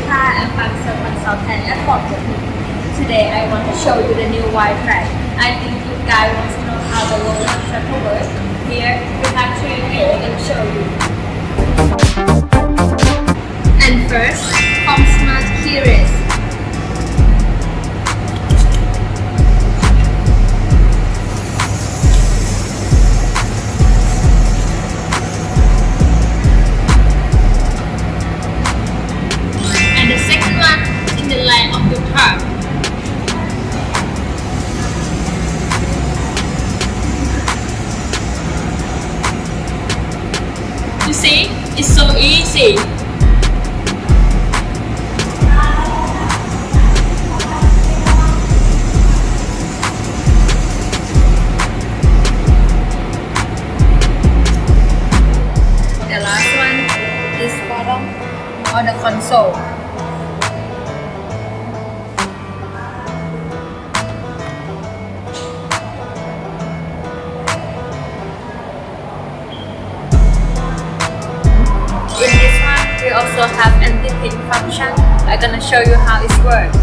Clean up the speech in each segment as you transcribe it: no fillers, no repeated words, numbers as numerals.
I'm a consultant at FORD. Today I want to show you the new WildTraK. I think you guys want to know how the roller coaster works. Here we have 3 wheels and show you. And first, from Smart Curious. And the second one in the line of the truck. You see, it's so easy. The last one is bottom or the console. In this one, we also have anti-pin function. I'm gonna show you how it works.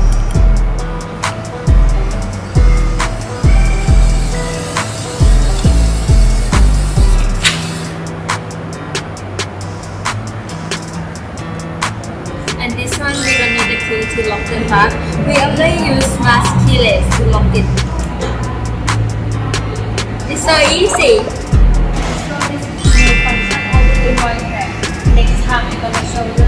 And this one, we don't need the key to lock the car. We only use smart keyless to lock it. It's so easy. So this is the new function of the WildTraK. Next time I'm gonna show you